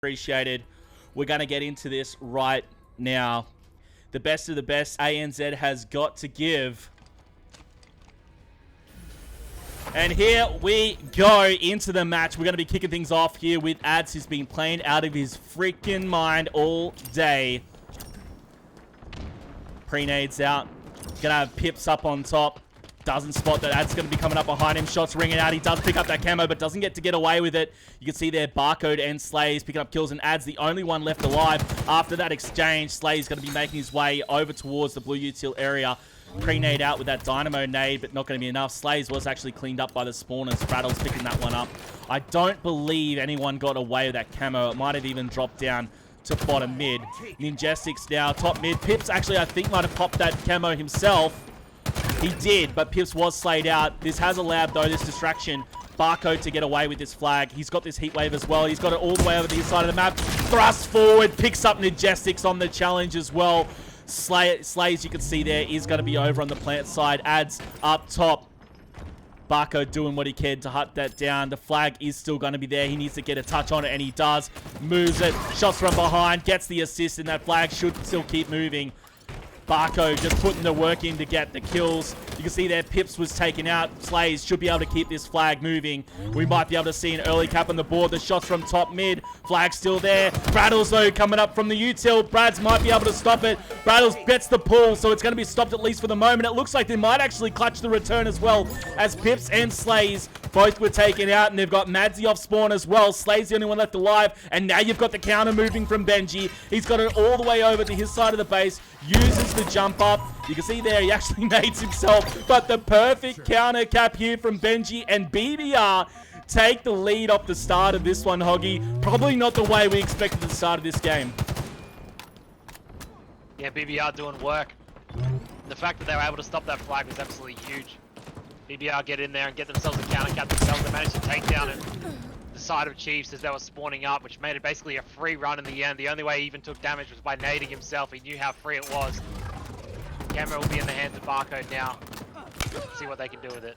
appreciated. We're going to get into this right now. The best of the best ANZ has got to give. And here we go into the match. We're going to be kicking things off here with ANZ, who's been playing out of his freaking mind all day. Pre-nades out. Going to have Pips up on top. Doesn't spot that. ANZ's going to be coming up behind him. Shots ringing out. He does pick up that camo, but doesn't get away with it. You can see there Barcode and Slays picking up kills, and ANZ the only one left alive. After that exchange, Slays going to be making his way over towards the blue util area. Pre-nade out with that dynamo nade, but not going to be enough. Slays was actually cleaned up by the spawners. Rattle's picking that one up. I don't believe anyone got away with that camo. It might have even dropped down to bottom mid. Ninjestics now top mid. Pips actually, I think, might have popped that camo himself. He did, but Pips was slayed out. This has allowed, though, this distraction, Barcode to get away with this flag. He's got this heat wave as well. He's got it all the way over the other side of the map. Thrust forward, picks up Ninjestics on the challenge as well. Slays, you can see there, is going to be over on the plant side. ANZ up top. Barcode doing what he can to hunt that down. The flag is still going to be there. He needs to get a touch on it, and he does. Moves it. Shots from behind. Gets the assist, and that flag should still keep moving. Barcode just putting the work in to get the kills. You can see there Pips was taken out. Slays should be able to keep this flag moving. We might be able to see an early cap on the board. The shots from top mid. Flag still there. Braddles, though, coming up from the util. Brads might be able to stop it. Braddles gets the pull, so it's going to be stopped at least for the moment. It looks like they might actually clutch the return as well, as Pips and Slays both were taken out, and they've got Madzy off spawn as well. Slays the only one left alive, and now you've got the counter moving from Benji. He's got it all the way over to his side of the base. Uses the jump up. You can see there he actually nades himself, but the perfect counter cap here from Benji, and BBR take the lead off the start of this one, Hoggy. Probably not the way we expected the start of this game. Yeah, BBR doing work. The fact that they were able to stop that flag was absolutely huge. BBR get in there and get themselves a counter cap themselves. They managed to take down the side of Chiefs as they were spawning up, which made it basically a free run in the end. The only way he even took damage was by nading himself. He knew how free it was. Camo will be in the hands of Barcode now. Let's see what they can do with it.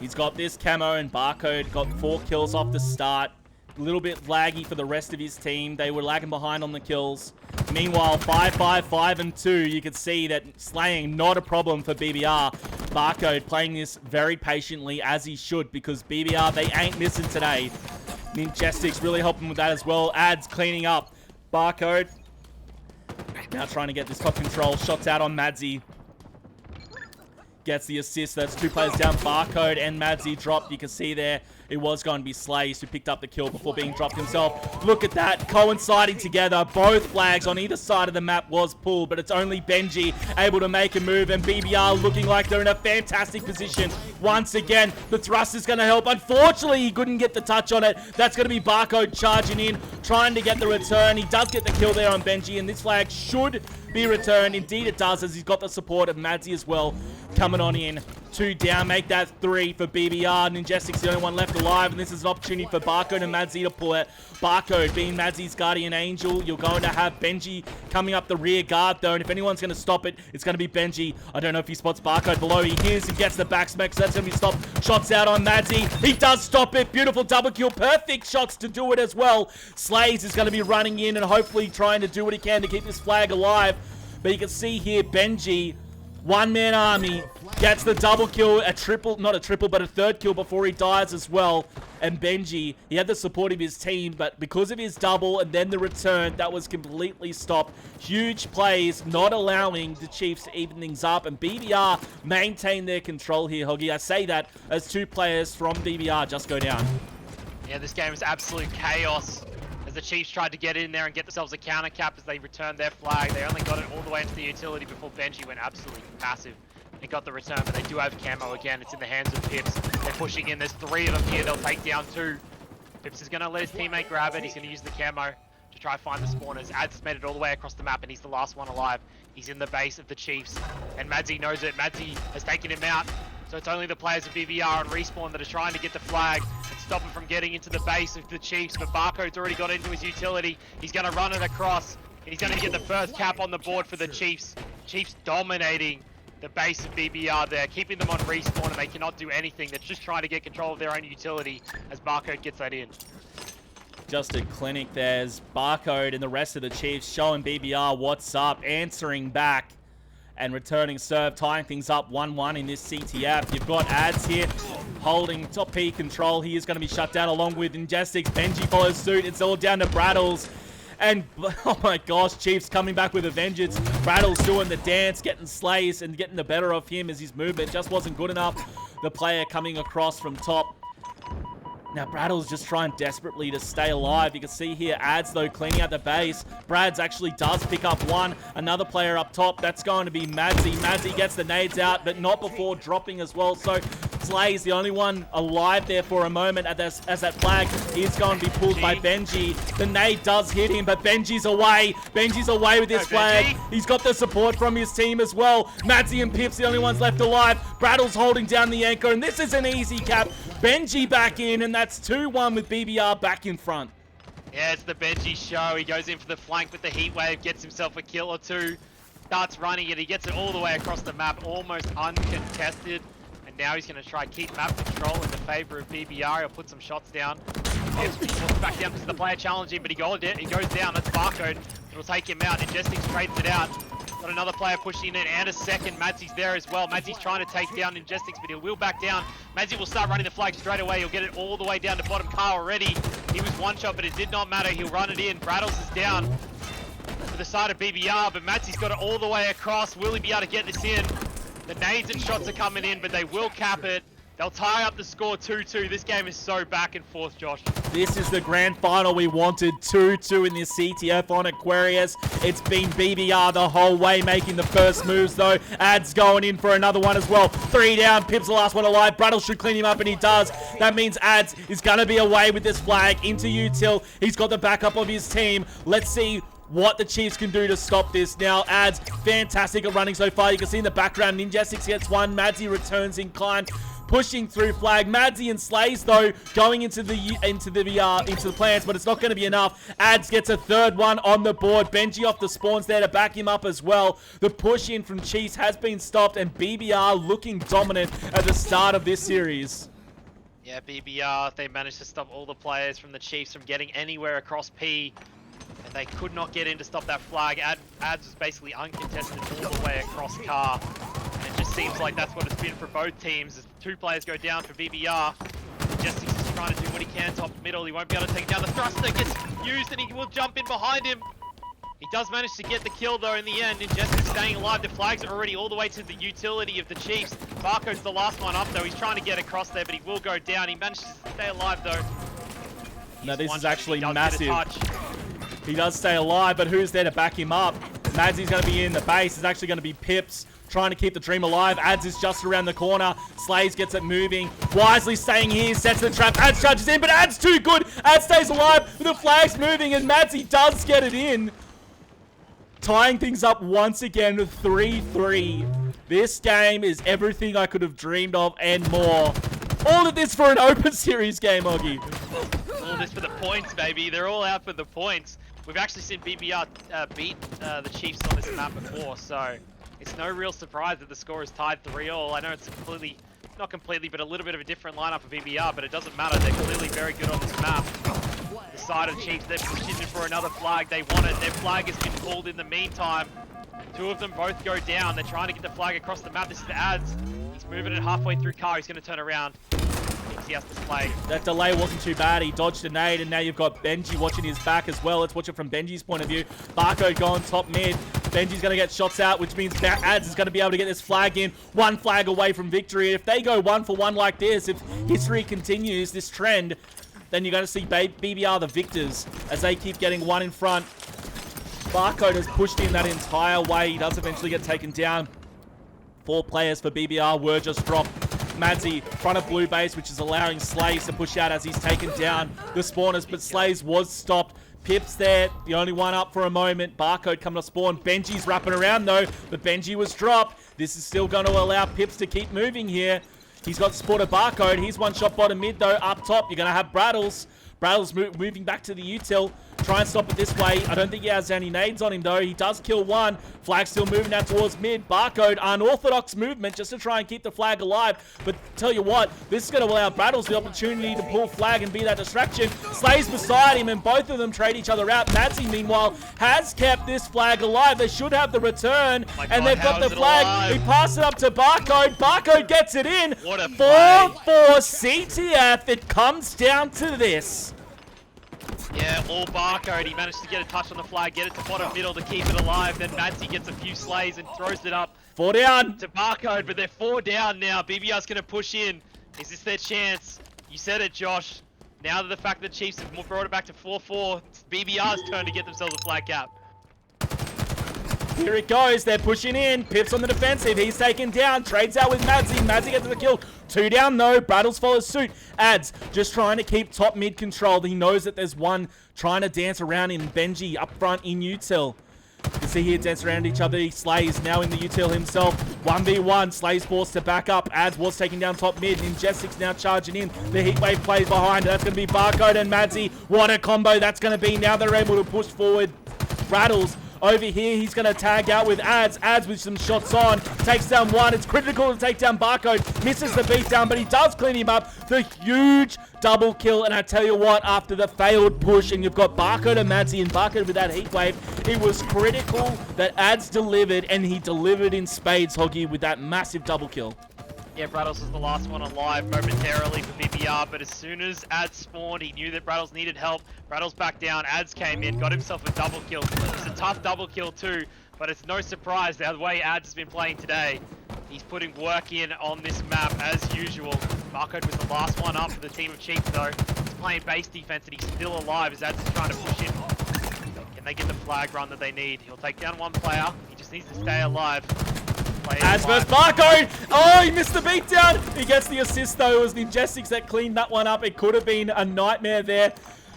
He's got this camo, and Barcode got 4 kills off the start. A little bit laggy for the rest of his team. They were lagging behind on the kills. Meanwhile, 5-5-5-2. You can see that slaying not a problem for BBR. Barcode playing this very patiently, as he should, because BBR, they ain't missing today. Ninjestics really helping with that as well. ANZ cleaning up. Barcode now trying to get this top control. Shots out on Madzy. Gets the assist. That's 2 players down. Barcode and Madzy dropped. You can see there it was going to be Slays who picked up the kill before being dropped himself. Look at that, coinciding together. Both flags on either side of the map was pulled, but it's only Benji able to make a move, and BBR looking like they're in a fantastic position. Once again, the thrust is going to help. Unfortunately, he couldn't get the touch on it. That's going to be Barcode charging in, trying to get the return. He does get the kill there on Benji, and this flag should be returned. Indeed it does, as he's got the support of Madzy as well coming on in. 2 down, make that 3 for BBR. Ninjestics the only one left alive, and this is an opportunity for Barcode and Madzy to pull it. Barcode being Madzy's guardian angel. You're going to have Benji coming up the rear guard, though, and if anyone's going to stop it, it's going to be Benji. I don't know if he spots Barcode below. He hears and gets the back smack, so that's going to be stopped. Shots out on Madzy. He does stop it. Beautiful double kill. Perfect shots to do it as well. Slays is going to be running in and hopefully trying to do what he can to keep this flag alive. But you can see here, Benji, one-man army, gets the double kill, not a triple, but a 3rd kill before he dies as well. And Benji, he had the support of his team, but because of his double and then the return, that was completely stopped. Huge plays, not allowing the Chiefs to even things up, and BBR maintain their control here, Hoggy. I say that as 2 players from BBR just go down. Yeah, this game is absolute chaos. The Chiefs tried to get in there and get themselves a counter cap as they returned their flag. They only got it all the way into the utility before Benji went absolutely massive and got the return, but they do have camo again. It's in the hands of Pips. They're pushing in. There's 3 of them here. They'll take down 2. Pips is going to let his teammate grab it. He's going to use the camo to try to find the spawners. ANZ made it all the way across the map, and he's the last one alive. He's in the base of the Chiefs, and Madzy knows it. Madzy has taken him out. So it's only the players of BBR and Respawn that are trying to get the flag and stop him from getting into the base of the Chiefs. But Barcode's already got into his utility. He's going to run it across, and he's going to get the first cap on the board for the Chiefs. Chiefs dominating the base of BBR there, keeping them on Respawn, and they cannot do anything. They're just trying to get control of their own utility as Barcode gets that in. just a clinic. There's Barcode and the rest of the Chiefs showing BBR what's up, answering back and returning serve, tying things up 1-1 in this CTF. You've got ANZ here holding top P control. He is going to be shut down along with Ingestics. Benji follows suit. It's all down to Brattles. And, oh my gosh, Chiefs coming back with a vengeance. Brattles doing the dance, getting slays and getting the better of him as his movement just wasn't good enough. The player coming across from top. Now, Brattle's just trying desperately to stay alive. You can see here, ANZ, though, cleaning out the base. Brads actually does pick up one. Another player up top. That's going to be Madzi. Madzi gets the nades out, but not before dropping as well. So, Slay's the only one alive there for a moment as that flag is going to be pulled by Benji. The nade does hit him, but Benji's away. Benji's away with this flag. He's got the support from his team as well. Madzi and Pip's the only ones left alive. Brattle's holding down the anchor, and this is an easy cap. Benji back in, and that's 2-1 with BBR back in front. Yeah, it's the Benji show. He goes in for the flank with the heat wave, gets himself a kill or two, starts running it. He gets it all the way across the map, almost uncontested. And now he's going to try keep map control in the favor of BBR. He'll put some shots down. He's back down to the player challenging, but he goes down. That's Barcode. It'll take him out. Ingestics trades it out. Got another player pushing in and a second. Madzi's there as well. Madzi's trying to take down Ingestics, but he will back down. Madzi will start running the flag straight away. He'll get it all the way down to bottom car already. He was one shot, but it did not matter. He'll run it in. Brattles is down to the side of BBR, but Madzi's got it all the way across. Will he be able to get this in? The nades and shots are coming in, but they will cap it. They'll tie up the score 2-2. This game is so back and forth, Josh. This is the grand final we wanted. 2-2 in this CTF on Aquarius. It's been BBR the whole way making the first moves, though. ANZ going in for another one as well. 3 down. Pip's the last one alive. Brattle should clean him up, and he does. That means ANZ is going to be away with this flag into util. He's got the backup of his team. Let's see what the Chiefs can do to stop this. Now, ANZ, fantastic at running so far. You can see in the background, Ingestics gets one. Madzi returns inclined, pushing through flag. Madzi and Slays, though, going into the plants, but it's not going to be enough. ANZ gets a third one on the board. Benji off the spawns there to back him up as well. The push in from Chiefs has been stopped, and BBR looking dominant at the start of this series. Yeah, BBR, they managed to stop all the players from the Chiefs from getting anywhere across P. And they could not get in to stop that flag. ANZ was basically uncontested all the way across car. And it just seems like that's what it's been for both teams. As 2 players go down for BBR. Ingestics is trying to do what he can top middle. He won't be able to take down the thruster. Gets used and he will jump in behind him. He does manage to get the kill though in the end. Ingestics staying alive. The flags are already all the way to the utility of the Chiefs. Barcode's the last one up though. He's trying to get across there, but he will go down. He managed to stay alive though. Now this is actually massive. He does stay alive, but who's there to back him up? Madzi's going to be in the base. It's actually going to be Pips trying to keep the dream alive. ANZ is just around the corner. Slays gets it moving. Wisely staying here, sets the trap. ANZ charges in, but ANZ too good. ANZ stays alive with the flags moving, and Madzi does get it in. Tying things up once again with 3-3. This game is everything I could have dreamed of and more. All of this for an open series game, Oggy. All this for the points, baby. They're all out for the points. We've actually seen BBR beat the Chiefs on this map before, so it's no real surprise that the score is tied 3-all. I know it's not completely, but a little bit of a different lineup for BBR, but it doesn't matter. They're clearly very good on this map. The side of the Chiefs, they're pushing in for another flag. They want it. Their flag has been pulled in the meantime. 2 of them both go down. They're trying to get the flag across the map. This is ANZ. He's moving it halfway through car. He's going to turn around. He has to play. That delay wasn't too bad. He dodged a nade, and now you've got Benji watching his back as well. Let's watch it from Benji's point of view. Barcode going top mid. Benji's going to get shots out, which means ANZ is going to be able to get this flag in. 1 flag away from victory. If they go 1 for 1 like this, if history continues this trend, then you're going to see BBR the victors as they keep getting 1 in front. Barcode has pushed in that entire way. He does eventually get taken down. 4 players for BBR were just dropped. Madzi, front of blue base, which is allowing Slays to push out as he's taken down the spawners, but Slays was stopped. Pip's there, the only one up for a moment. Barcode coming to spawn. Benji's wrapping around though, but Benji was dropped. This is still going to allow Pips to keep moving here. He's got spotted Barcode. He's 1 shot bottom mid though. Up top, you're going to have Brattles. Brattles moving back to the util. Try and stop it this way. I don't think he has any nades on him though. He does kill 1. Flag still moving out towards mid. Barcode, unorthodox movement just to try and keep the flag alive. But Tell you what, this is going to allow Brattles the opportunity to pull flag and be that distraction. Slay's beside him, and both of them trade each other out. Madsy, meanwhile, has kept this flag alive. They should have the return, and they've got the flag. Alive? He passes it up to Barcode. Barcode gets it in. What a play. 4-4 CTF. It comes down to this. Yeah, all Barcode. He managed to get a touch on the flag, get it to bottom middle to keep it alive. Then Madsy gets a few slays and throws it up 4 down. to Barcode, but they're 4 down now. BBR's going to push in. Is this their chance? You said it, Josh. Now that the fact that Chiefs have brought it back to 4-4, it's BBR's turn to get themselves a flag cap. Here it goes. They're pushing in. Pips on the defensive. He's taken down. Trades out with Madsy. Madsy gets the kill. 2 down, though. Brattles follows suit. Ads just trying to keep top mid control. He knows that there's one trying to dance around in Benji up front in util. You can see here dance around each other. Slays now in the util himself. 1v1. Slays forced to back up. Ads was taking down top mid. Ninjestics now charging in. The heatwave plays behind. That's going to be Barcode and Madsy. What a combo that's going to be. Now they're able to push forward. Brattles over here, he's going to tag out with Ads. Ads with some shots on. Takes down one. It's critical to take down Barcode. Misses the beatdown, but he does clean him up. The huge double kill. And I tell you what, after the failed push, and you've got Barcode and Madsy, and Barcode with that heat wave, it was critical that Ads delivered, and he delivered in spades, Hoggy, with that massive double kill. Yeah, Brattles was the last one alive momentarily for BBR, but as soon as Ads spawned, he knew that Brattles needed help. Brattles back down, Ads came in, got himself a double kill. It's a tough double kill too, but it's no surprise the way Ads has been playing today. He's putting work in on this map as usual. Barcode was the last one up for the team of Chiefs though. He's playing base defense and he's still alive as Ads is trying to push in. Can they get the flag run that they need? He'll take down one player, he just needs to stay alive. Ads versus Barcode. Oh, he missed the beatdown. He gets the assist, though. It was Ninjestics that cleaned that one up. It could have been a nightmare there,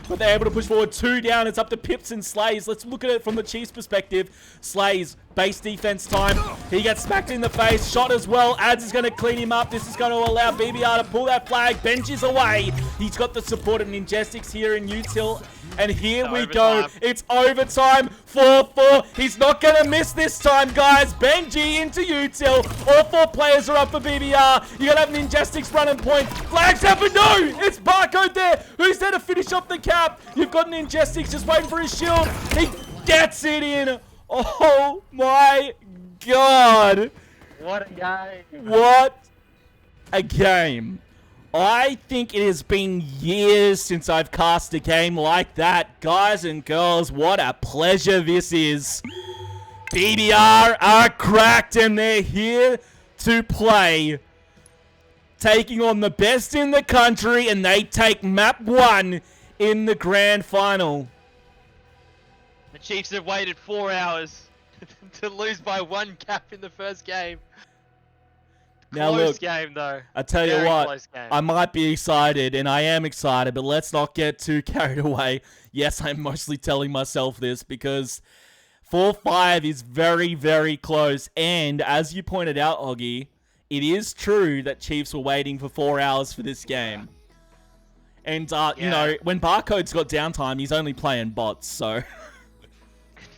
but they're able to push forward 2 down. It's up to Pips and Slays. Let's look at it from the Chiefs' perspective. Slays, base defense time. He gets smacked in the face. Shot as well. Ads is going to clean him up. This is going to allow BBR to pull that flag. Benji's away. He's got the support of Ninjestics here in util. And here we go. It's overtime. 4-4. He's not going to miss this time, guys. Benji into util. All 4 players are up for BBR. You're going to have Ninjestics running point. Flags happen. No! It's Barcode there. Who's there to finish off the cap? You've got Ninjestics just waiting for his shield. He gets it in. Oh my god. What a game. What a game. I think it has been years since I've cast a game like that. Guys and girls, what a pleasure this is. BBR are cracked and they're here to play. Taking on the best in the country, and they take map 1 in the grand final. The Chiefs have waited 4 hours to lose by 1 cap in the first game. Now Close look, game though. I tell you Very what, close game. I might be excited, and I am excited, but let's not get too carried away. Yes, I'm mostly telling myself this because 4-5 is very, very close. And as you pointed out, Oggy, it is true that Chiefs were waiting for 4 hours for this game. And, you know, when Barcode's got downtime, he's only playing bots, so...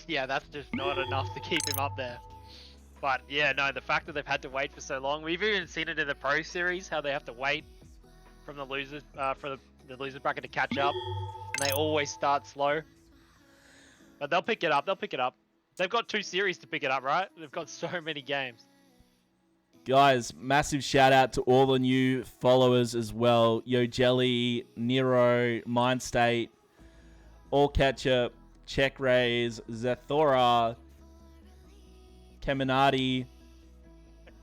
Yeah, that's just not enough to keep him up there. But yeah, no, the fact that they've had to wait for so long, we've even seen it in the Pro Series, how they have to wait from the losers for the loser bracket to catch up, and they always start slow. But they'll pick it up. They'll pick it up. They've got 2 series to pick it up, right? They've got so many games. Guys, massive shout out to all the new followers as well. Yo Jelly, Nero, Mindstate, All Ketchup, Check Rays, Zethora, Keminati,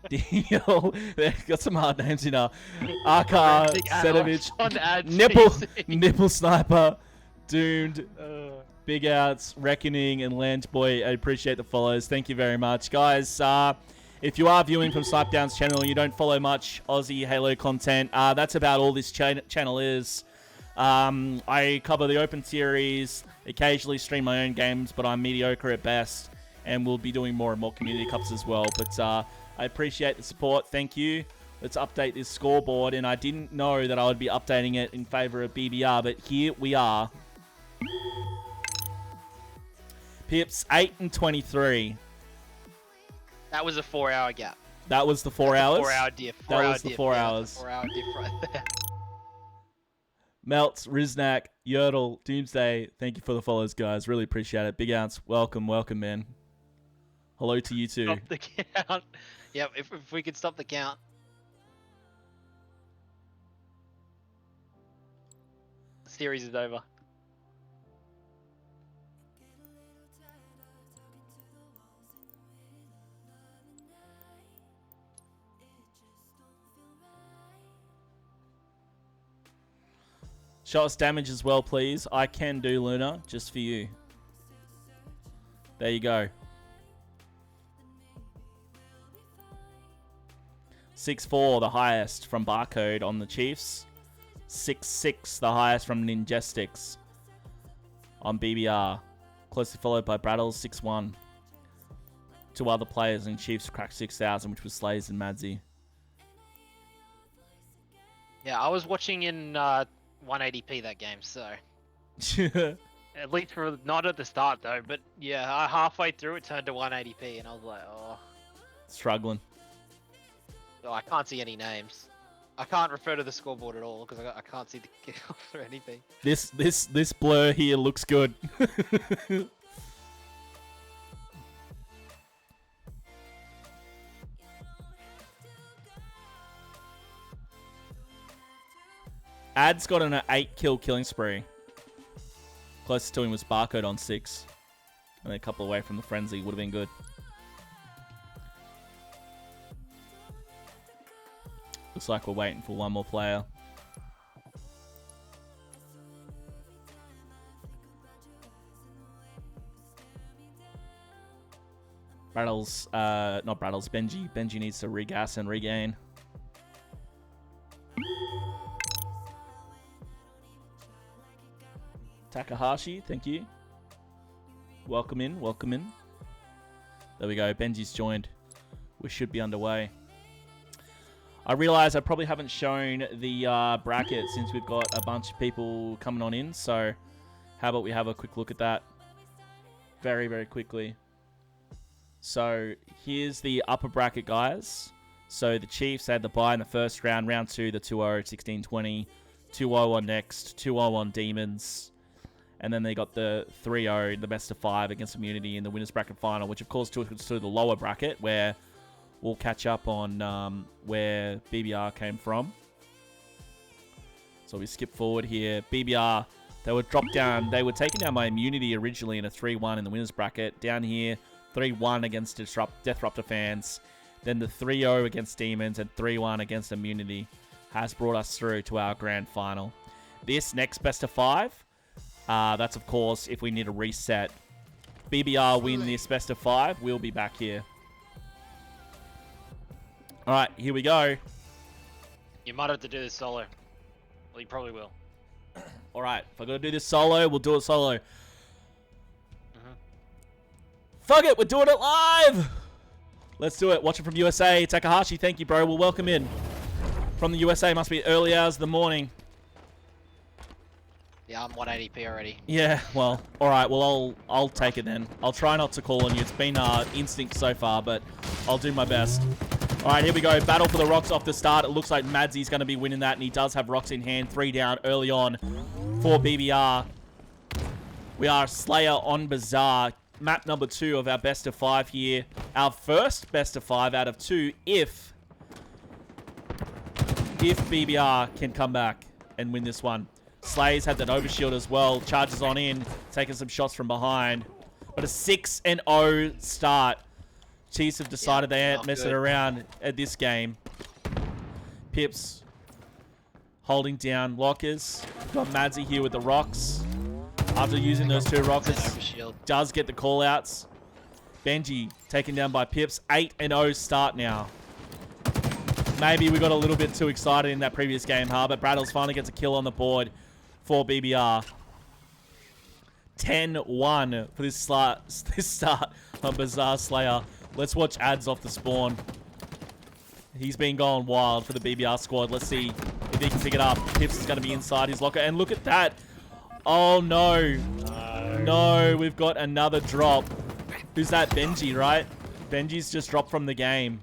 Deal. They've got some hard names, you know. Arca, Sedovich, Nipple Sniper, Doomed, Big Outs, Reckoning, and Lange Boy. I appreciate the follows. Thank you very much. Guys, if you are viewing from Snipedown's channel and you don't follow much Aussie Halo content, that's about all this channel is. I cover the Open Series, occasionally stream my own games, but I'm mediocre at best. And we'll be doing more and more community cups as well. But I appreciate the support. Thank you. Let's update this scoreboard. And I didn't know that I would be updating it in favor of BBR, but here we are. Pips 8 and 23. That was a 4-hour gap. That was the 4 hours? 4 hour diff. That was the 4 hours. 4 hour diff right there. Melts, Riznak, Yertle, Doomsday, thank you for the follows, guys. Really appreciate it. Big Ounce, welcome, man. Hello to you too. Stop the count. Yep, if we could stop the count. The series is over. Show us damage as well, please. I can do, Luna, just for you. There you go. 6-4, the highest from Barcode on the Chiefs. 6-6, the highest from Ninjestics on BBR. Closely followed by Brattles, 6-1. 2 other players and Chiefs cracked 6,000, which was Slays and Madsy. Yeah, I was watching in 180p that game, so at least for not at the start though. But yeah, halfway through it turned to 180p, and I was like, oh, Struggling. so I can't see any names. I can't refer to the scoreboard at all because I can't see the kickoffs or anything. This blur here looks good. Ad's got an 8-kill killing spree. Closest to him was Barcode on 6. And a couple away from the frenzy would have been good. Looks like we're waiting for one more player. Brattles, not Brattles, Benji. Benji needs to regas and regain. Takahashi, thank you. Welcome in, welcome in. There we go, Benji's joined. We should be underway. I realise I probably haven't shown the bracket since we've got a bunch of people coming on in, so how about we have a quick look at that very, very quickly. So here's the upper bracket, guys. So the Chiefs had the bye in the first round, round 2, the 2-0, 16-20, 2-0 on Next, 2-0 on Demons. And then they got the 3-0, the best of 5 against Immunity in the winners bracket final, which of course took us to the lower bracket where we'll catch up on where BBR came from. So we skip forward here. BBR, they were dropped down. They were taken down by Immunity originally in a 3-1 in the winners bracket. Down here, 3-1 against Disruptor fans. Then the 3-0 against Demons and 3-1 against Immunity has brought us through to our grand final. This next best of 5, that's of course if we need a reset. BBR win this best of 5, we'll be back here. Alright, here we go. You might have to do this solo. Well, you probably will. Alright, if I gotta do this solo, we'll do it solo. Fuck it, we're doing it live! Let's do it. Watching from USA. Takahashi, thank you, bro. We'll welcome in. From the USA, must be early hours of the morning. Yeah, I'm 180p already. Yeah, well, alright, well, I'll take it then. I'll try not to call on you. It's been instinct so far, but I'll do my best. Alright, here we go. Battle for the rocks off the start. It looks like Madsy's going to be winning that, and he does have rocks in hand. 3 down early on for BBR. We are Slayer on Bazaar. Map number 2 of our best of 5 here. Our first best of 5 out of 2 if BBR can come back and win this one. Slays had that overshield as well. Charges on in, taking some shots from behind. But a 6-0 start. Chiefs have decided they ain't messing around at this game. Pips holding down lockers. Got Madsy here with the rocks. After using those 2 rockets, does get the call-outs. Benji taken down by Pips. 8-0 start now. Maybe we got a little bit too excited in that previous game, huh? But Brattles finally gets a kill on the board for BBR. 10-1 for this start on Bazaar Slayer. Let's watch ads off the spawn. He's been going wild for the BBR squad. Let's see if he can pick it up. Pips is going to be inside his locker. And look at that. Oh, no. No, we've got another drop. Who's that? Benji, right? Benji's just dropped from the game.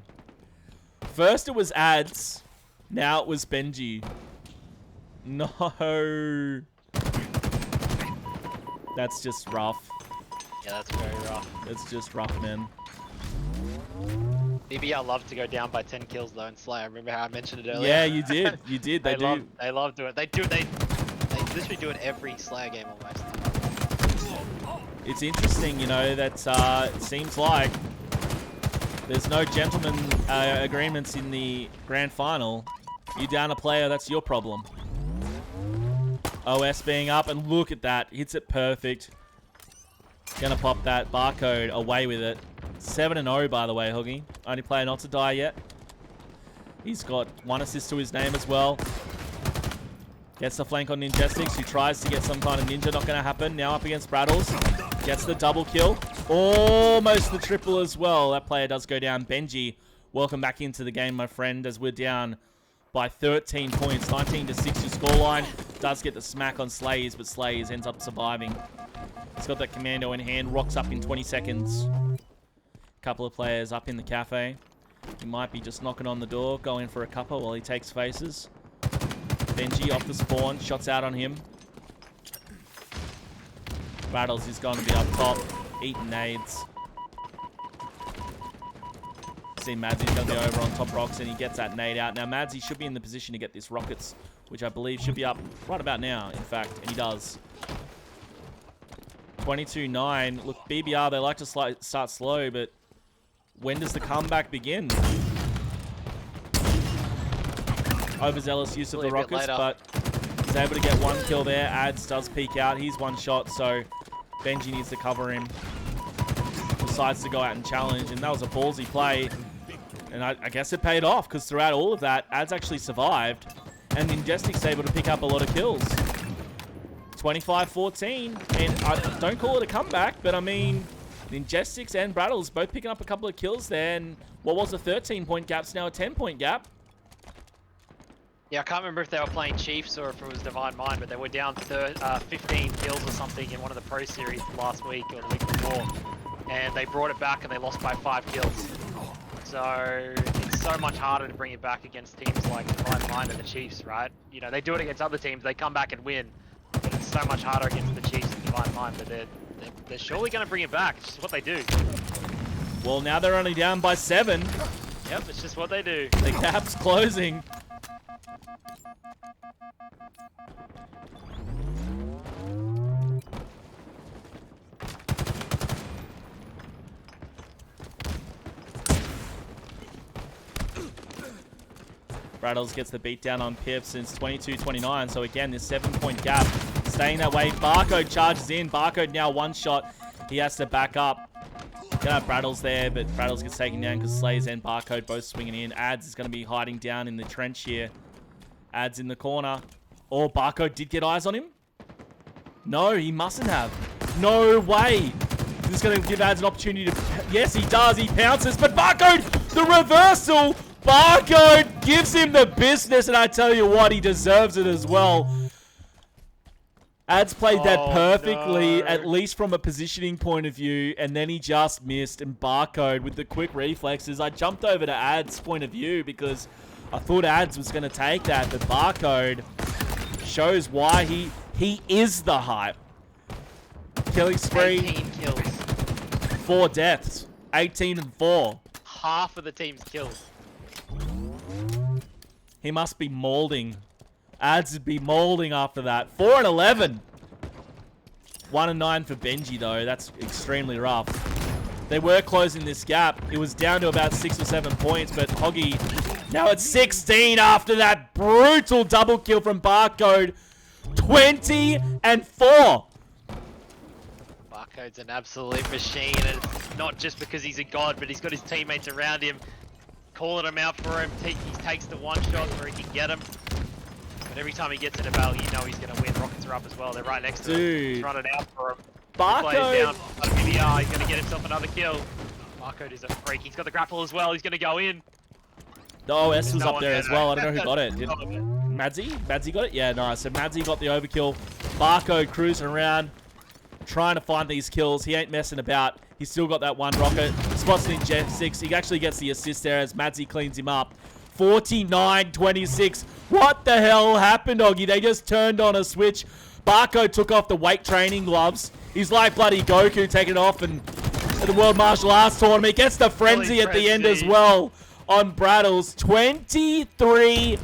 First it was Ads. Now it was Benji. No. That's just rough. Yeah, that's very rough. It's just rough, man. BBR love to go down by 10 kills though in Slay. I remember how I mentioned it earlier. Yeah, you did. You did. They do. They love doing it. They literally do it every Slayer game almost. It's interesting, you know, that it seems like there's no gentleman agreements in the grand final. You down a player, that's your problem. OS being up, and look at that. Hits it perfect. Gonna pop that barcode, away with it. 7-0, by the way, Huggy. Only player not to die yet. He's got 1 assist to his name as well. Gets the flank on Ninjestics, who tries to get some kind of ninja. Not going to happen. Now up against Brattles. Gets the double kill. Almost the triple as well. That player does go down. Benji, welcome back into the game, my friend, as we're down by 13 points. 19-6 your scoreline. Does get the smack on Slays, but Slays ends up surviving. He's got that commando in hand. Rocks up in 20 seconds. Couple of players up in the cafe. He might be just knocking on the door, going for a cuppa while he takes faces. Benji off the spawn, shots out on him. Rattles is going to be up top, eating nades. See Madsy's going to be over on top rocks, and he gets that nade out. Now Madsy should be in the position to get this rockets, which I believe should be up right about now, in fact, and he does. 22-9. Look, BBR, they like to start slow, but when does the comeback begin? Overzealous use of the rockets, but he's able to get 1 kill there. Ads does peek out. He's 1 shot, so Benji needs to cover him. Decides to go out and challenge, and that was a ballsy play. And I guess it paid off, because throughout all of that, Ads actually survived, and Ninjestic's able to pick up a lot of kills. 25-14, and I don't call it a comeback, but I mean, Ninjestics and Brattles both picking up a couple of kills there, and what was a 13-point gap is now a 10-point gap. Yeah, I can't remember if they were playing Chiefs or if it was Divine Mind, but they were down 15 kills or something in one of the Pro Series last week or the week before, and they brought it back and they lost by 5 kills. So it's so much harder to bring it back against teams like Divine Mind and the Chiefs, right? You know, they do it against other teams, they come back and win, but it's so much harder against the Chiefs and Divine Mind, but they're surely going to bring it back. It's just what they do. Well, now they're only down by 7. Yep, it's just what they do. The gap's closing. Brattles gets the beat down on Pip since 22-29. So again, this 7-point gap staying that way. Barcode charges in. Barcode now 1 shot. He has to back up. Gonna have Brattles there, but Brattles gets taken down because Slays and Barcode both swinging in. Ads is going to be hiding down in the trench here. Ads in the corner. Oh, Barcode did get eyes on him? No, he mustn't have. No way. This is going to give Ads an opportunity to... Yes, he does. He pounces, but Barcode, the reversal. Barcode gives him the business, and I tell you what, he deserves it as well. Ads played that perfectly, no. At least from a positioning point of view, and then he just missed. And Barcode, with the quick reflexes, I jumped over to Ads' point of view because I thought Ads was going to take that, but Barcode shows why he is the hype. Killing spree, 18 kills. 4 deaths, 18 and 4. Half of the team's kills. He must be molding. Ads would be molding after that. 4 and 11. 1 and 9 for Benji though. That's extremely rough. They were closing this gap. It was down to about 6 or 7 points, but Hoggy now at 16 after that brutal double kill from Barcode. 20 and 4. Barcode's an absolute machine, and it's not just because he's a god, but he's got his teammates around him calling him out for him. He takes the 1 shot where he can get him. But every time he gets in a battle, you know he's going to win. Rockets are up as well. They're right next to him. He's running out for him. Barcode down. BBR. He's going to get himself another kill. Barcode is a freak. He's got the grapple as well. He's going to go in. The OS was up there as well. I don't know who got it. Did Madsy? Madsy got it? Yeah, nice. So Madsy got the overkill. Barcode cruising around. trying to find these kills. He ain't messing about. He's still got that one rocket. Spots it in Jet 6. He actually gets the assist there as Madzy cleans him up. 49-26. What the hell happened, Oggy? They just turned on a switch. Barco took off the weight training gloves. He's like bloody Goku taking it off and at the World Martial Arts Tournament. Gets the frenzy at the end as well on Braddles. 23-4.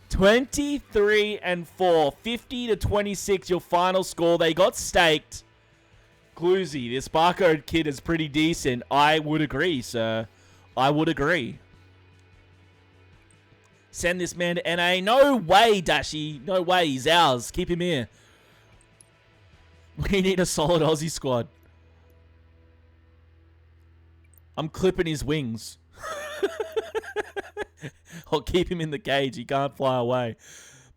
23-4. 50-26 your final score. They got staked. Cluesy, this Barcode kid is pretty decent. I would agree, sir. I would agree. Send this man to NA. No way, Dashy. No way. He's ours. Keep him here. We need a solid Aussie squad. I'm clipping his wings. I'll keep him in the cage. He can't fly away.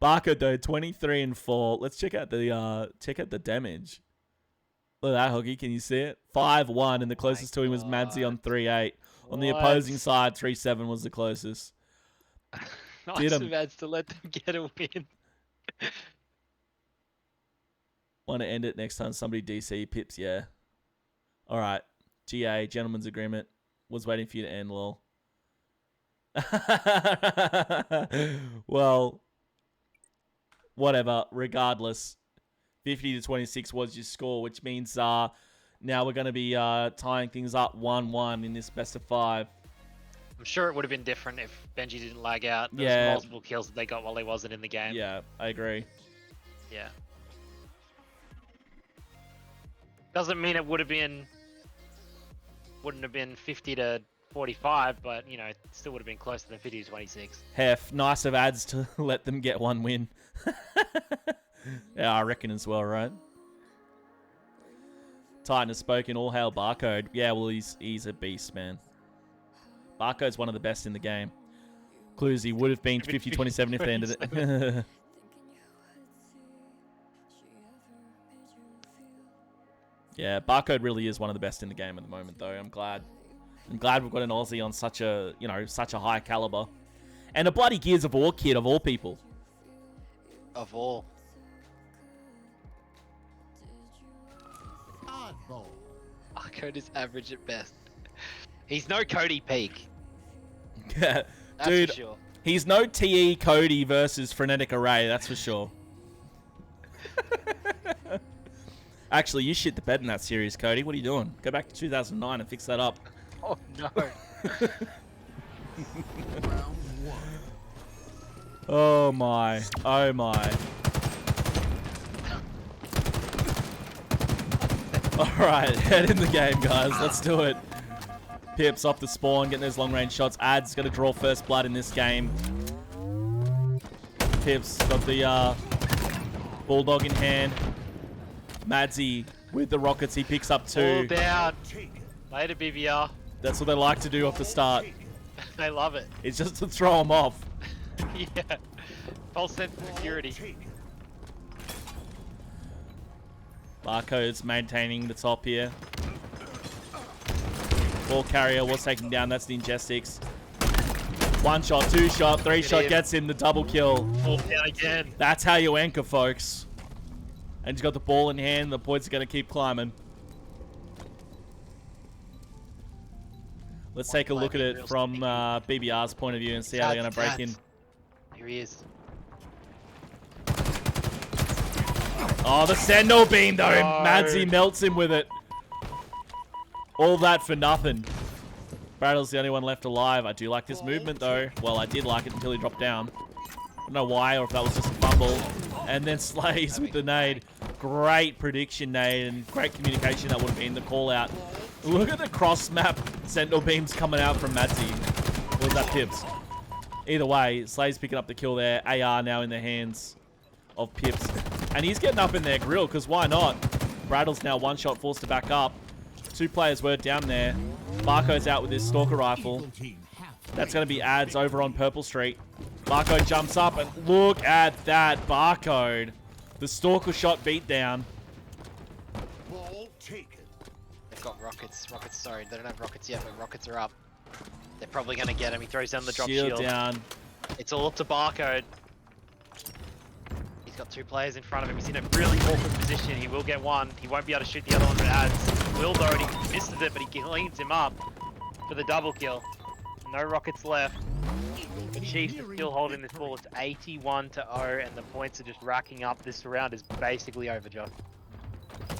Barker though, 23-4. Let's check out the damage. Look at that, Hoggy. Can you see it? 5-1, and the closest to him was Madzy on 3-8. On the opposing side, 3-7 was the closest. Nice of Ads to let them get a win. Want to end it next time? Somebody DC pips, yeah. All right. GA, gentleman's agreement. Was waiting for you to end, lol. Well, whatever. Regardless, 50-26 was your score, which means now we're going to be tying things up 1-1 in this best of 5. I'm sure it would have been different if Benji didn't lag out. There was multiple kills that they got while he wasn't in the game. Yeah, I agree. Yeah. Doesn't mean it wouldn't have been 50-45, but you know, it still would have been closer than 50-26. Hef, nice of Ads to let them get one win. Yeah, I reckon as well, right? Titan has spoken. All hail Barcode. Yeah, well, he's a beast, man. Barcode's one of the best in the game. Cluesy would have been 50-27 if they ended it. Yeah, Barcode really is one of the best in the game at the moment, though. I'm glad we've got an Aussie on such a high caliber, and a bloody Gears of War kid of all people. Of all. Barcode is average at best. He's no Cody Peak. Yeah, dude, for sure. He's no TE Cody versus Frenetic Array, that's for sure. Actually, you shit the bed in that series, Cody. What are you doing? Go back to 2009 and fix that up. Oh, no. Oh, my. Oh, my. Alright, head in the game, guys. Let's do it. Pips off the spawn, getting those long-range shots. Ad's going to draw first blood in this game. Pips got the Bulldog in hand. Madzy with the rockets. He picks up 2. All down. Later, BBR. That's what they like to do off the start. They love it. It's just to throw them off. Yeah. False sense of security. Barcode's maintaining the top here. Ball carrier was taken down. That's the Ingestix. 1 shot, 2 shot, 3 shot gets him the double kill. Fall down again. That's how you anchor, folks. And he's got the ball in hand. The points are going to keep climbing. Let's take a look at it from BBR's point of view and see how they're going to break in. Here he is. Oh, the Sentinel beam, though. No. Madzy melts him with it. All that for nothing. Battle's the only one left alive. I do like this movement, though. Well, I did like it until he dropped down. I don't know why, or if that was just a fumble. And then Slays with the nade. Great prediction nade and great communication. That would have been the call out. Look at the cross map Sentinel beams coming out from Madzy. Or was that Pips? Either way, Slays picking up the kill there. AR now in the hands of Pips. And he's getting up in their grill, because why not? Braddle's now 1 shot, forced to back up. 2 players were down there. Barcode's out with his Stalker rifle. That's going to be Ads over on Purple Street. Barcode jumps up, and look at that Barcode. The Stalker shot beat down. They've got rockets. Sorry, they don't have rockets yet, but rockets are up. They're probably going to get him. He throws down the drop shield. Down. It's all up to Barcode. He's got 2 players in front of him. He's in a really awkward position. He will get one. He won't be able to shoot the other one with ads. Will though, and he misses it, but he cleans him up for the double kill. No rockets left. The Chiefs are still holding this ball. It's 81-0, and the points are just racking up. This round is basically over, John.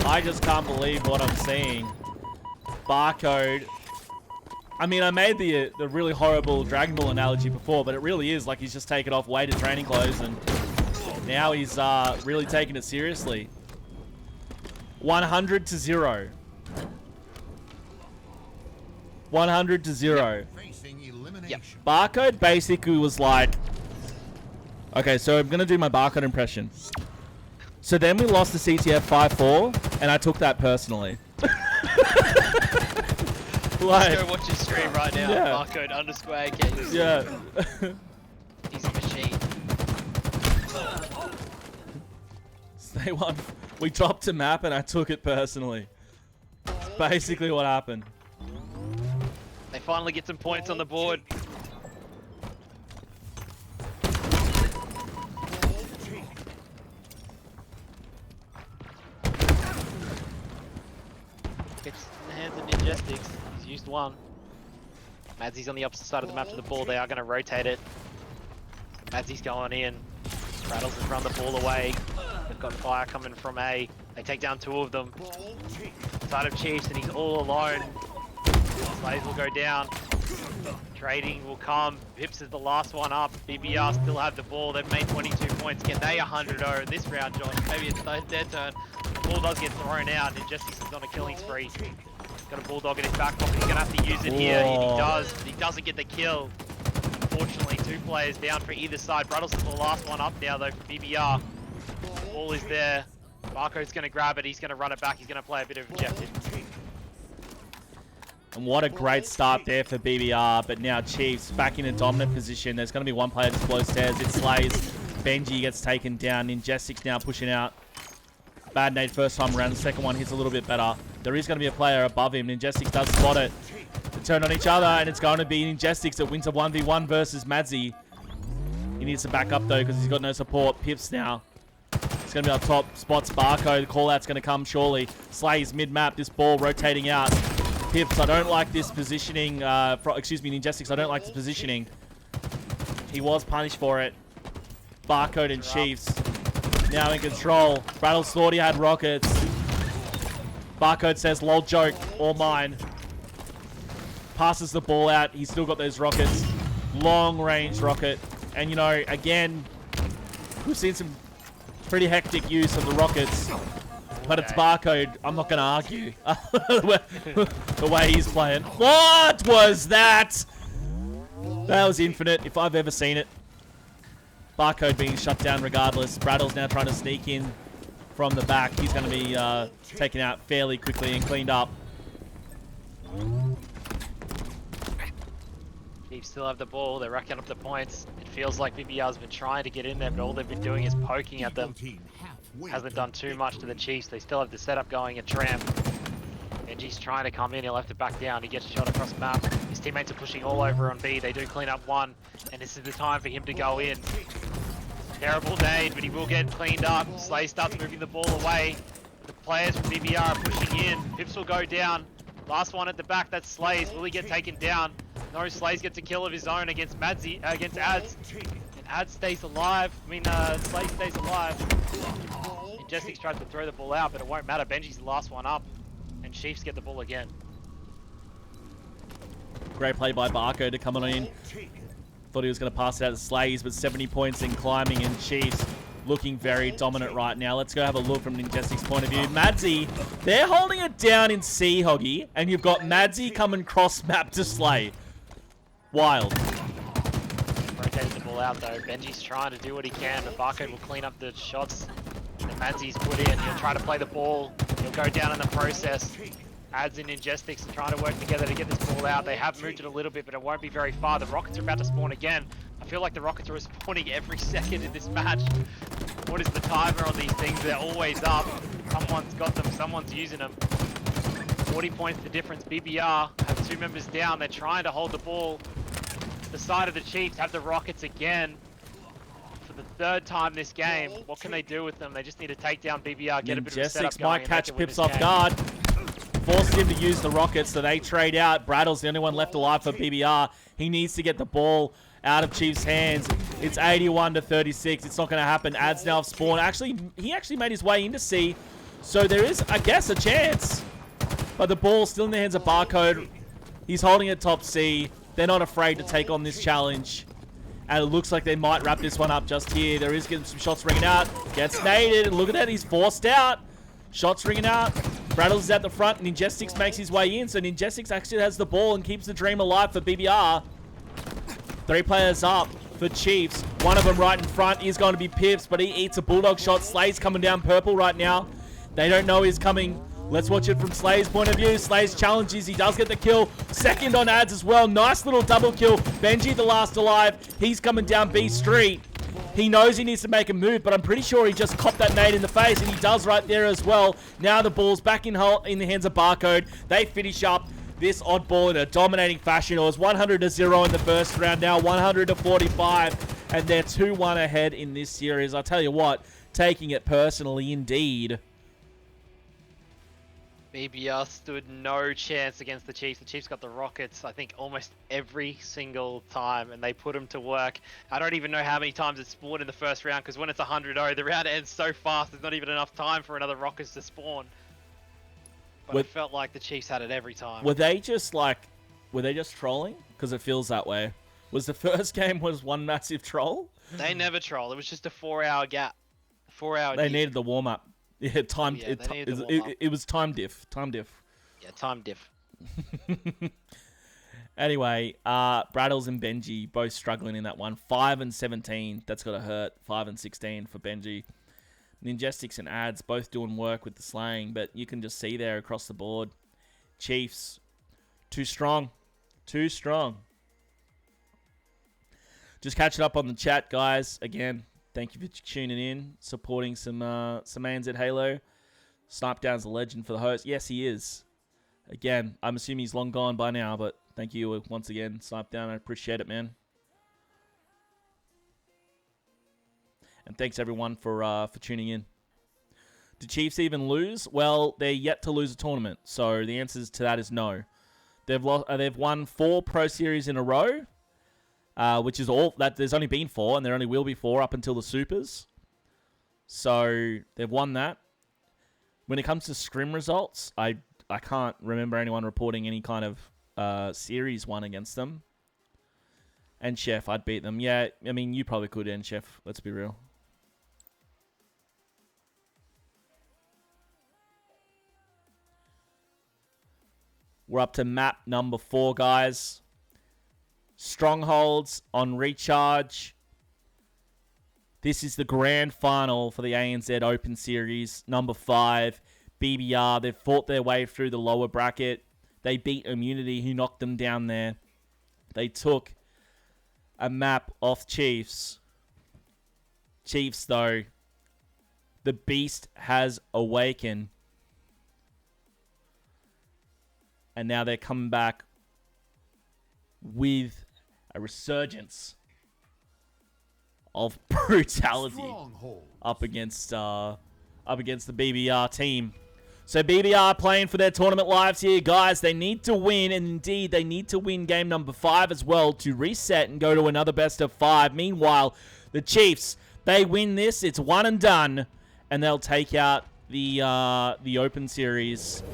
I just can't believe what I'm seeing. Barcode. I mean, I made the really horrible Dragon Ball analogy before, but it really is like he's just taken off weighted training clothes, and now he's really taking it seriously. 100-0. 100-0. Yep. Barcode basically was like, okay, so I'm gonna do my Barcode impression. So then we lost the CTF 5-4, and I took that personally. Like, let's go watch his stream right now. Yeah. Barcode_AK. Yeah. He's a machine. They won. We dropped a map and I took it personally. That's basically what happened. They finally get some points on the board. Gets in the hands of Ninjestics. He's used one. Madsy's on the opposite side of the map to the ball. They are going to rotate it. Madsy's going in. Rattles in front of the ball away. They've got fire coming from A. They take down 2 of them. Side of Chiefs, and he's all alone. Slays will go down. Trading will come. Pips is the last one up. BBR still have the ball. They've made 22 points. Get they 100-0 in this round, Josh? Maybe it's their turn. The ball does get thrown out, and Jessica's on a killing spree. Got a bulldog in his back pocket. He's gonna have to use it here. And he does. He doesn't get the kill. Unfortunately, 2 players down for either side. Bruddles is the last one up now, though, for BBR. Ball is there. Marco's gonna grab it. He's gonna run it back. He's gonna play a bit of objective. And what a great start there for BBR, but now Chiefs back in a dominant position. There's going to be one player just below stairs. It slays. Benji gets taken down. Ninjestics now pushing out. Bad nade first time around. The second one hits a little bit better. There is going to be a player above him. Ninjestics does spot it. They turn on each other, and it's going to be Ninjestics that wins a 1v1 versus Madsy. He needs to back up, though, because he's got no support. Pips now. It's going to be on top. Spots Barcode. The call-out's going to come surely. Slays mid-map. This ball rotating out. Pips, I don't like this positioning. Excuse me, Ninjestics, I don't like this positioning. He was punished for it. Barcode and Chiefs now in control. Rattles thought he had rockets. Barcode says, lol joke, all mine. Passes the ball out. He's still got those rockets. Long range rocket. And you know, again, we've seen some pretty hectic use of the rockets. But it's Barcode. I'm not going to argue the way he's playing. What was that? That was infinite, if I've ever seen it. Barcode being shut down regardless. Brattle's now trying to sneak in from the back. He's going to be taken out fairly quickly and cleaned up. Chiefs still have the ball. They're racking up the points. It feels like BBR's been trying to get in there, but all they've been doing is poking at them. Hasn't done too much to the Chiefs. They still have the setup going at Tramp. Benji's trying to come in. He'll have to back down. He gets a shot across the map. His teammates are pushing all over on B. They do clean up one, and this is the time for him to go in. Terrible nade, but he will get cleaned up. Slay starts moving the ball away. The players from BBR are pushing in. Pips will go down. Last one at the back, that's Slays. Will he get taken down? No, Slays gets a kill of his own against Madsy, against Ads. And Ads stays alive. Slay stays alive. Ninjestics tries to throw the ball out, but it won't matter. Benji's the last one up. And Chiefs get the ball again. Great play by Barco to come on in. Thought he was going to pass it out to Slays, but 70 points in climbing, and Chiefs looking very dominant right now. Let's go have a look from Ninjestics' point of view. Madsy, they're holding it down in C, Hoggy, and you've got Madsy coming cross-map to Slay. Wild. Rotated the ball out though. Benji's trying to do what he can, but Barco will clean up the shots that Madsy's put in. He'll try to play the ball. He'll go down in the process. Ads and Ninjestics are trying to work together to get this ball out. They have moved it a little bit, but it won't be very far. The Rockets are about to spawn again. I feel like the Rockets are spawning every second in this match. What is the timer on these things? They're always up. Someone's got them. Someone's using them. 40 points the difference. BBR have 2 members down. They're trying to hold the ball. The side of the Chiefs have the Rockets again for the third time this game. What can they do with them? They just need to take down BBR, get a bit of a setup Ninjestics going, might and catch they can win Pips this off game. guard. Forces him to use the rockets, so they trade out. Brattle's the only one left alive for BBR. He needs to get the ball out of Chief's hands. It's 81 to 36. It's not going to happen. Ads now have spawned. Actually, he actually made his way into C, so there is, I guess, a chance. But the ball's still in the hands of Barcode. He's holding it top C. They're not afraid to take on this challenge. And it looks like they might wrap this one up just here. There is getting some shots ringing out. Gets naded. Look at that. He's forced out. Shots ringing out. Brattles is at the front. Ninjestics makes his way in. So Ninjestics actually has the ball and keeps the dream alive for BBR. 3 players up for Chiefs. One of them right in front is going to be Pips, but he eats a bulldog shot. Slay's coming down purple right now. They don't know he's coming. Let's watch it from Slay's point of view. Slay's challenges. He does get the kill. Second on Ads as well. Nice little double kill. Benji, the last alive. He's coming down B Street. He knows he needs to make a move, but I'm pretty sure he just copped that nade in the face, and he does right there as well. Now the ball's back in the hands of Barcode. They finish up this oddball in a dominating fashion. It was 100-0 in the first round. Now 100-45, and they're 2-1 ahead in this series. I'll tell you what, taking it personally indeed. BBR stood no chance against the Chiefs. The Chiefs got the Rockets, I think, almost every single time, and they put them to work. I don't even know how many times it spawned in the first round, because when it's 100-0, the round ends so fast, there's not even enough time for another Rockets to spawn. But it felt like the Chiefs had it every time. Were they just trolling? Because it feels that way. Was the first game was one massive troll? They never troll. It was just a 4-hour gap. 4-hour They needed the warm-up. Yeah, time. Yeah, it was time diff. Time diff. Yeah, time diff. Anyway, Brattles and Benji both struggling in that one. 5 and 17. That's got to hurt. 5 and 16 for Benji. Ninjestics and Ads both doing work with the slaying, but you can just see there across the board. Chiefs, too strong. Too strong. Just catching up on the chat, guys. Again, thank you for tuning in, supporting some ANZ Halo. Snipedown's a legend for the host. Yes, he is. Again, I'm assuming he's long gone by now, but thank you once again, Snipedown. I appreciate it, man. And thanks everyone for tuning in. Do Chiefs even lose? Well, they're yet to lose a tournament, so the answer to that is no. They've won 4 Pro Series in a row. Which is all that there's only been 4, and there only will be 4 up until the Supers. So they've won that. When it comes to scrim results, I can't remember anyone reporting any kind of series won against them. And Chef, I'd beat them. Yeah, I mean you probably could, and Chef. Let's be real. We're up to map number 4, guys. Strongholds on recharge. This is the grand final for the ANZ Open Series, number 5. BBR, they've fought their way through the lower bracket. They beat Immunity, who knocked them down there. They took a map off Chiefs. Chiefs, though, the beast has awakened. And now they're coming back with a resurgence of brutality up against the BBR team. So BBR playing for their tournament lives here, guys. They need to win, and indeed they need to win game number 5 as well to reset and go to another best of 5. Meanwhile, the Chiefs, they win this. It's one and done, and they'll take out the Open Series.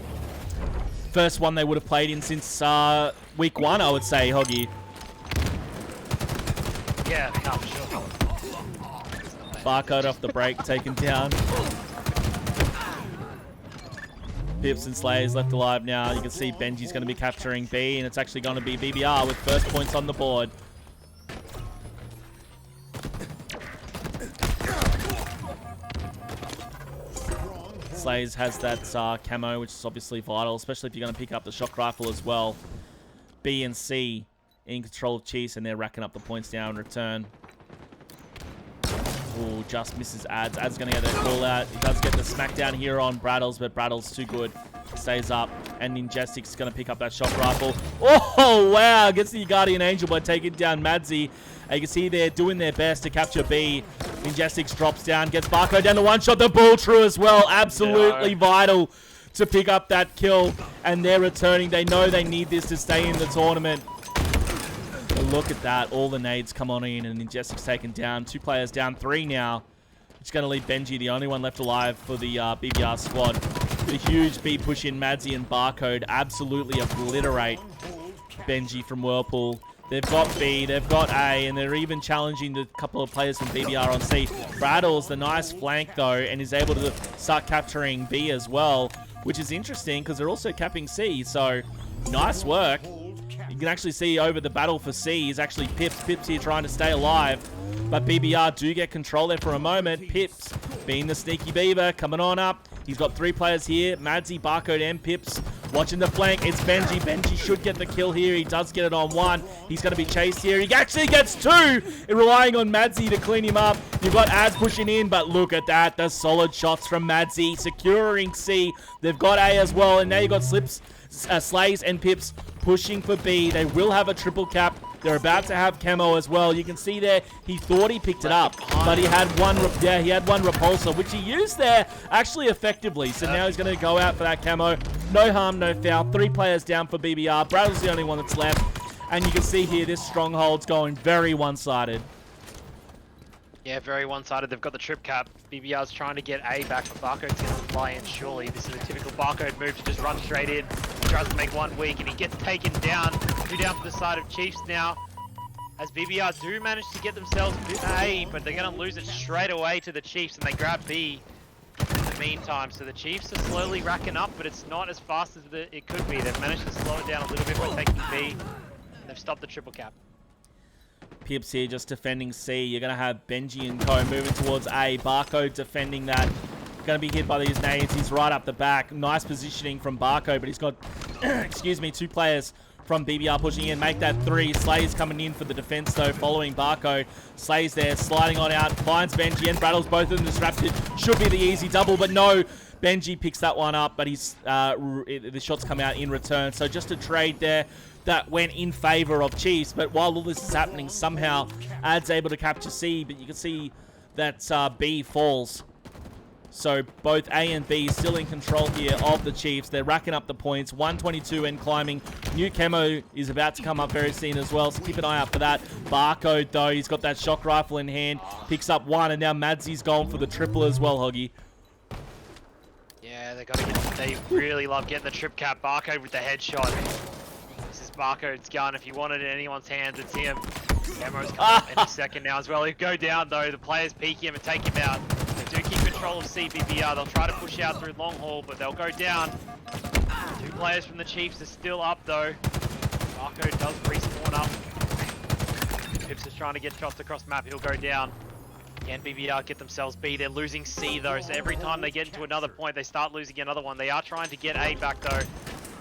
First one they would have played in since week 1, I would say, Hoggy. Yeah, no, for sure. Barcode off the break, taken down. Pips and Slayers left alive now. You can see Benji's going to be capturing B, and it's actually going to be BBR with first points on the board. Slayers has that camo, which is obviously vital, especially if you're going to pick up the shock rifle as well. B and C in control of Chiefs, and they're racking up the points now in return. Ooh, just misses Ads. Ads going to get that call out. He does get the smackdown here on Brattles, but Brattles too good. Stays up, and Ninjestics is going to pick up that shock rifle. Oh, wow. Gets the Guardian Angel by taking down Madzi. And you can see they're doing their best to capture B. Ninjestics drops down, gets Barcode down to one shot. The ball true as well. Absolutely vital to pick up that kill. And they're returning. They know they need this to stay in the tournament. But look at that. All the nades come on in and Ninjestics taken down. 2 players down, 3 now. It's going to leave Benji, the only one left alive for the BBR squad. The huge B push in. Madzi and Barcode absolutely obliterate Benji from Whirlpool. They've got B, they've got A, and they're even challenging the couple of players from BBR on C. Brattles the nice flank though, and is able to start capturing B as well, which is interesting because they're also capping C. So nice work. You can actually see over the battle for C is actually Pips. Pips here trying to stay alive. But BBR do get control there for a moment. Pips being the sneaky beaver, coming on up. He's got 3 players here. Madzi, Barcode, and Pips watching the flank. It's Benji. Benji should get the kill here. He does get it on 1. He's going to be chased here. He actually gets 2, relying on Madzi to clean him up. You've got Az pushing in, but look at that. The solid shots from Madzi, securing C. They've got A as well, and now you've got Slays and Pips pushing for B. They will have a triple cap. They're about to have camo as well. You can see there, he thought he picked it up, but he had one repulsor, which he used there actually effectively. So now he's going to go out for that camo. No harm, no foul. 3 players down for BBR. Brattle's the only one that's left. And you can see here, this stronghold's going very one-sided. Yeah, very one-sided. They've got the trip cap. BBR's trying to get A back, but Barcode's going to fly in surely. This is a typical Barcode move to just run straight in. He tries to make 1 weak, and he gets taken down. 2 down for the side of Chiefs now. As BBR do manage to get themselves A, but they're going to lose it straight away to the Chiefs, and they grab B in the meantime. So the Chiefs are slowly racking up, but it's not as fast as it could be. They've managed to slow it down a little bit by taking B. They've stopped the triple cap. Pips here just defending C. You're going to have Benji and Co moving towards A. Barcode defending that. Going to be hit by these nades. He's right up the back. Nice positioning from Barcode, but he's got, excuse me, 2 players from BBR pushing in. Make that 3. Slay's coming in for the defense though, following Barcode. Slay's there, sliding on out, finds Benji and Brattles, both of them disrupted. Should be the easy double, but no. Benji picks that one up, but he's the shots come out in return. So just a trade there that went in favor of Chiefs. But while all this is happening, somehow Ad's able to capture C, but you can see that B falls. So both A and B still in control here of the Chiefs. They're racking up the points. 122 and climbing. New camo is about to come up very soon as well, so keep an eye out for that. Barcode, though, he's got that shock rifle in hand. Picks up 1, and now Madzi's going for the triple as well, Hoggy. Yeah, they really love getting the trip cap. Barcode with the headshot. This is Barcode's gun. If you want it in anyone's hands, it's him. Camo's coming up any second now as well. He'll go down, though. The players peek him and take him out. They do keep control of CBBR. They'll try to push out through long haul, but they'll go down. 2 players from the Chiefs are still up, though. Barcode does respawn up. Pips is trying to get shots across map. He'll go down. Can BBR get themselves B? They're losing C, though, so every time they get into another point, they start losing another one. They are trying to get A back, though,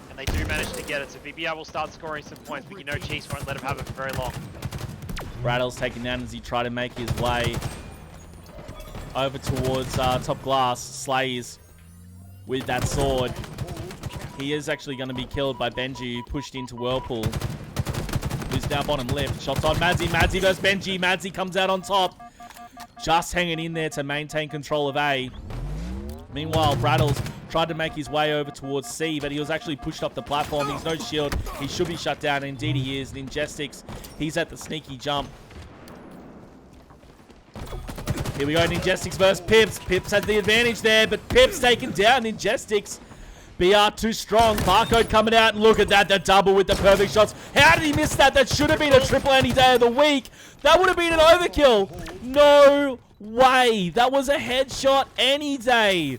and they do manage to get it. So BBR will start scoring some points, but you know Chiefs won't let him have it for very long. Brattle's taken down as he tried to make his way over towards top glass. Slays with that sword. He is actually going to be killed by Benji, pushed into Whirlpool. Who's down bottom left. Shots on Madzi. Madzi versus Benji. Madzi comes out on top. Just hanging in there to maintain control of A. Meanwhile, Brattles tried to make his way over towards C, but he was actually pushed off the platform. He's no shield. He should be shut down. Indeed he is. Ninjestics, he's at the sneaky jump. Here we go, Ninjestics versus Pips. Pips has the advantage there, but Pips taken down. Ninjestics. BR too strong. Barcode coming out, and look at that, the double with the perfect shots. How did he miss that? That should have been a triple any day of the week. That would have been an overkill. No way. That was a headshot any day.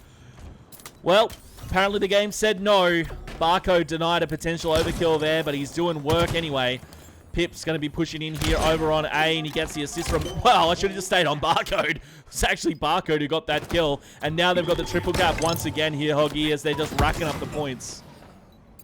Well, apparently the game said no. Barcode denied a potential overkill there, but he's doing work anyway. Pip's going to be pushing in here over on A, and he gets the assist from... Well, I should have just stayed on Barcode. It's actually Barcode who got that kill. And now they've got the triple cap once again here, Hoggy, as they're just racking up the points.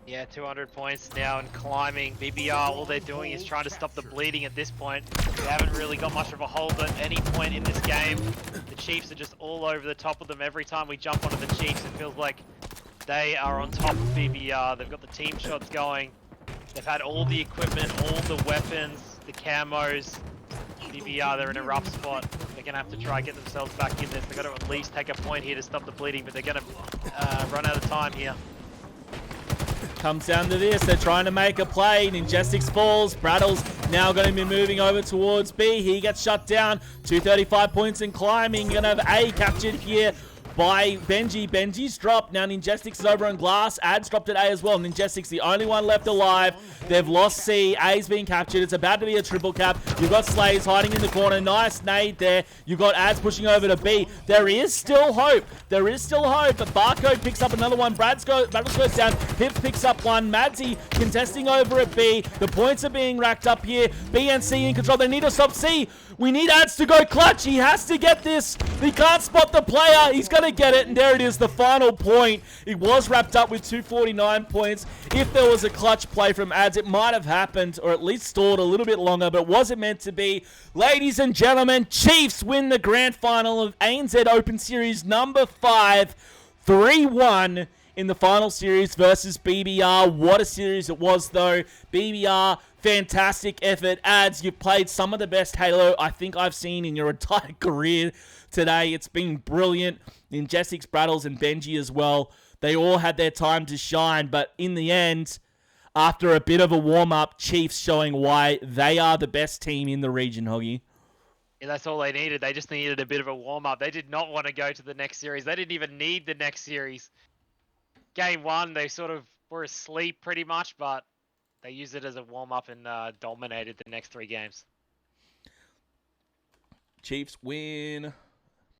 Yeah, 200 points now and climbing. BBR, all they're doing is trying to stop the bleeding at this point. They haven't really got much of a hold at any point in this game. The Chiefs are just all over the top of them. Every time we jump onto the Chiefs, it feels like they are on top of BBR. They've got the team shots going. They've had all the equipment, all the weapons, the camos. BBR, they're in a rough spot. They're going to have to try and get themselves back in this. They've got to at least take a point here to stop the bleeding, but they're going to run out of time here. Comes down to this. They're trying to make a play. Ninjestics falls. Brattle's now going to be moving over towards B. He gets shut down. 235 points and climbing. Going to have A captured here by Benji. Benji's dropped. Now Ninjestics is over on glass. Ad's dropped at A as well. Ninjestics the only one left alive. They've lost C. A's being captured. It's about to be a triple cap. You've got Slays hiding in the corner. Nice nade there. You've got Ads pushing over to B. There is still hope. There is still hope. But Barcode picks up another one. Battles goes down. Pips picks up one. Madsy contesting over at B. The points are being racked up here. B and C in control. They need to stop C. We need Ads to go clutch. He has to get this. He can't spot the player. He's going to get it. And there it is, the final point. It was wrapped up with 249 points. If there was a clutch play from Ads, it might have happened, or at least stalled a little bit longer, but wasn't meant to be. Ladies and gentlemen, Chiefs win the grand final of ANZ Open Series number 5, 3-1 in the final series versus BBR. What a series it was, though. BBR, fantastic effort. Ads, you've played some of the best Halo I think I've seen in your entire career today. It's been brilliant. Ninjestics, Brattles, and Benji as well. They all had their time to shine, but in the end, after a bit of a warm-up, Chiefs showing why they are the best team in the region, Hoggy. Yeah, that's all they needed. They just needed a bit of a warm-up. They did not want to go to the next series. They didn't even need the next series. Game 1, they sort of were asleep pretty much, but they used it as a warm-up and dominated the next 3 games. Chiefs win.